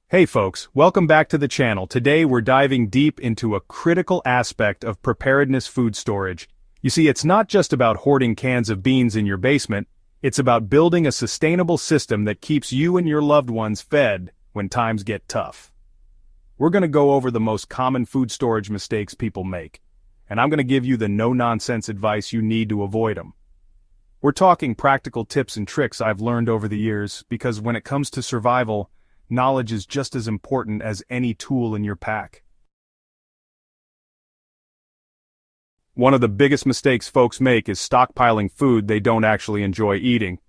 Hey folks, welcome back to the channel. Today we're diving deep into a critical aspect of preparedness food storage. You see, it's not just about hoarding cans of beans in your basement, it's about building a sustainable system that keeps you and your loved ones fed when times get tough. We're going to go over the most common food storage mistakes people make, and I'm going to give you the no-nonsense advice you need to avoid them. We're talking practical tips and tricks I've learned over the years, because when it comes to survival, knowledge is just as important as any tool in your pack. One of the biggest mistakes folks make is stockpiling food they don't actually enjoy eating.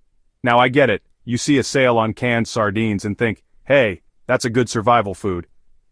Now I get it, you see a sale on canned sardines and think, hey, that's a good survival food.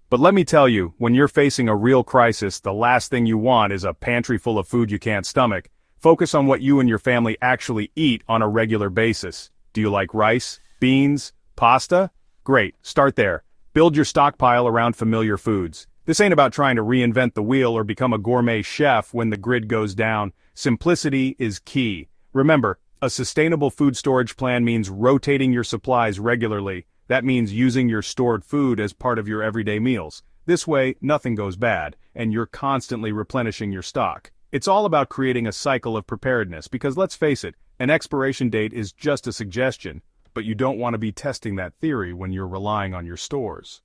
But let me tell you, when you're facing a real crisis, the last thing you want is a pantry full of food you can't stomach. Focus on what you and your family actually eat on a regular basis. Do you like rice, beans, pasta? Great, start there. Build your stockpile around familiar foods. This ain't about trying to reinvent the wheel or become a gourmet chef when the grid goes down. Simplicity is key. Remember, a sustainable food storage plan means rotating your supplies regularly. That means using your stored food as part of your everyday meals. This way, nothing goes bad, and you're constantly replenishing your stock. It's all about creating a cycle of preparedness, because let's face it, an expiration date is just a suggestion. But you don't want to be testing that theory when you're relying on your stores.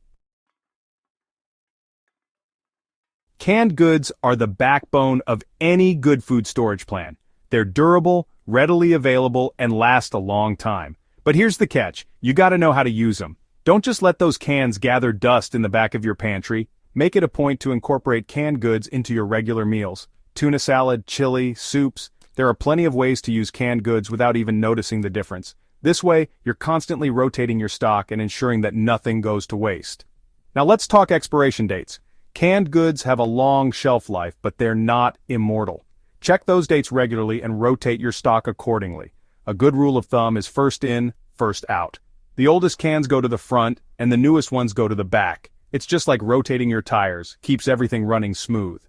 Canned goods are the backbone of any good food storage plan. They're durable, readily available, and last a long time. But here's the catch, you gotta know how to use them. Don't just let those cans gather dust in the back of your pantry. Make it a point to incorporate canned goods into your regular meals. Tuna salad, chili, soups. There are plenty of ways to use canned goods without even noticing the difference. This way, you're constantly rotating your stock and ensuring that nothing goes to waste. Now let's talk expiration dates. Canned goods have a long shelf life, but they're not immortal. Check those dates regularly and rotate your stock accordingly. A good rule of thumb is first in, first out. The oldest cans go to the front, and the newest ones go to the back. It's just like rotating your tires, keeps everything running smooth.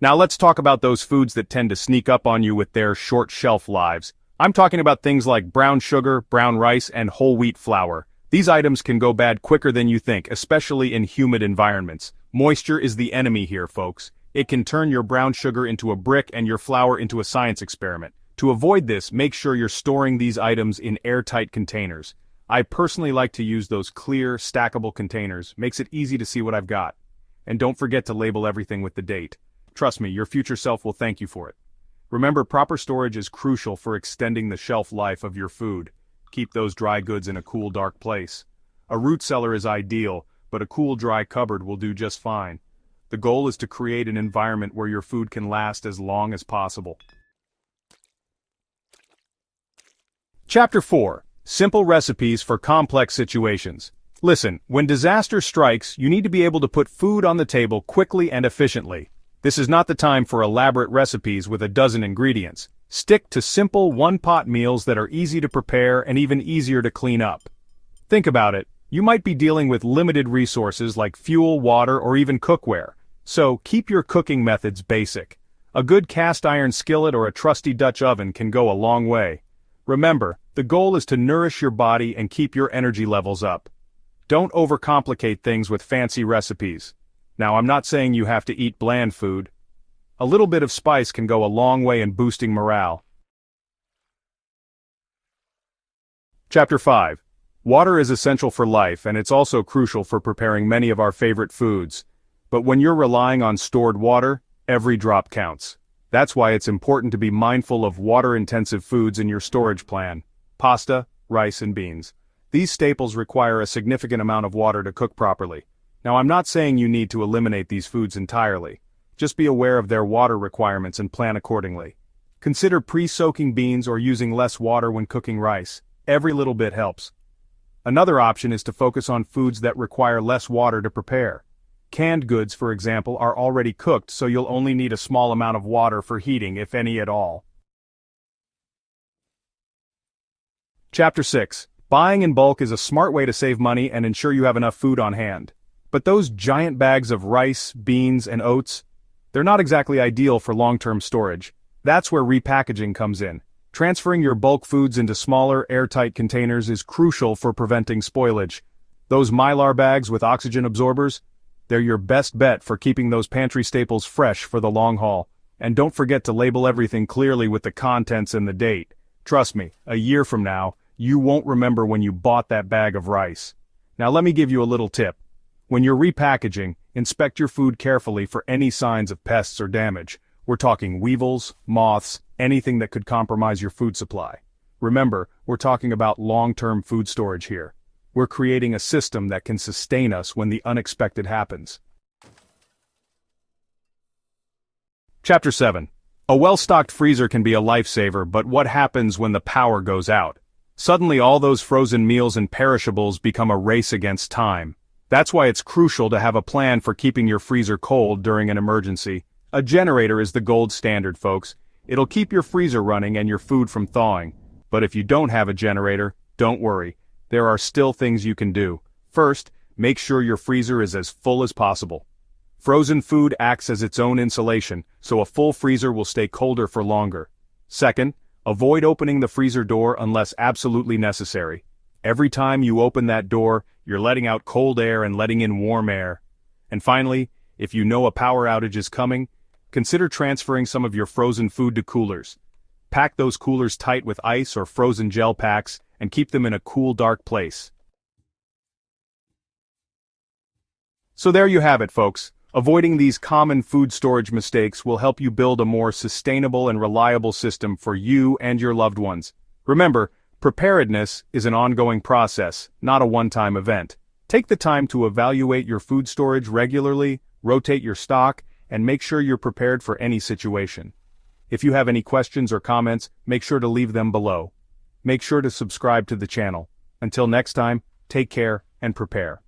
Now let's talk about those foods that tend to sneak up on you with their short shelf lives. I'm talking about things like brown sugar, brown rice, and whole wheat flour. These items can go bad quicker than you think, especially in humid environments. Moisture is the enemy here, folks. It can turn your brown sugar into a brick and your flour into a science experiment. To avoid this, make sure you're storing these items in airtight containers. I personally like to use those clear, stackable containers. Makes it easy to see what I've got. And don't forget to label everything with the date. Trust me, your future self will thank you for it. Remember, proper storage is crucial for extending the shelf life of your food. Keep those dry goods in a cool, dark place. A root cellar is ideal, but a cool, dry cupboard will do just fine. The goal is to create an environment where your food can last as long as possible. Chapter 4. Simple recipes for complex situations. Listen, when disaster strikes, you need to be able to put food on the table quickly and efficiently. This is not the time for elaborate recipes with a dozen ingredients. Stick to simple one-pot meals that are easy to prepare and even easier to clean up. Think about it. You might be dealing with limited resources like fuel, water, or even cookware. So keep your cooking methods basic. A good cast iron skillet or a trusty Dutch oven can go a long way. Remember, the goal is to nourish your body and keep your energy levels up. Don't overcomplicate things with fancy recipes. Now, I'm not saying you have to eat bland food. A little bit of spice can go a long way in boosting morale. Chapter 5. Water is essential for life, and it's also crucial for preparing many of our favorite foods. But when you're relying on stored water, every drop counts. That's why it's important to be mindful of water-intensive foods in your storage plan. Pasta, rice, and beans. These staples require a significant amount of water to cook properly. Now, I'm not saying you need to eliminate these foods entirely. Just be aware of their water requirements and plan accordingly. Consider pre-soaking beans or using less water when cooking rice. Every little bit helps. Another option is to focus on foods that require less water to prepare. Canned goods, for example, are already cooked, so you'll only need a small amount of water for heating, if any at all. Chapter 6. Buying in bulk is a smart way to save money and ensure you have enough food on hand. But those giant bags of rice, beans, and oats, they're not exactly ideal for long-term storage. That's where repackaging comes in. Transferring your bulk foods into smaller, airtight containers is crucial for preventing spoilage. Those Mylar bags with oxygen absorbers? They're your best bet for keeping those pantry staples fresh for the long haul. And don't forget to label everything clearly with the contents and the date. Trust me, a year from now, you won't remember when you bought that bag of rice. Now let me give you a little tip. When you're repackaging, inspect your food carefully for any signs of pests or damage. We're talking weevils, moths, anything that could compromise your food supply. Remember, we're talking about long-term food storage here. We're creating a system that can sustain us when the unexpected happens. Chapter 7. A well-stocked freezer can be a lifesaver, but what happens when the power goes out? Suddenly all those frozen meals and perishables become a race against time. That's why it's crucial to have a plan for keeping your freezer cold during an emergency. A generator is the gold standard, folks. It'll keep your freezer running and your food from thawing. But if you don't have a generator, don't worry. There are still things you can do. First, make sure your freezer is as full as possible. Frozen food acts as its own insulation, so a full freezer will stay colder for longer. Second, avoid opening the freezer door unless absolutely necessary. Every time you open that door, you're letting out cold air and letting in warm air. And finally, if you know a power outage is coming, consider transferring some of your frozen food to coolers. Pack those coolers tight with ice or frozen gel packs and keep them in a cool, dark place. So there you have it, folks. Avoiding these common food storage mistakes will help you build a more sustainable and reliable system for you and your loved ones. Remember, preparedness is an ongoing process, not a one-time event. Take the time to evaluate your food storage regularly, rotate your stock, and make sure you're prepared for any situation. If you have any questions or comments, make sure to leave them below. Make sure to subscribe to the channel. Until next time, take care and prepare.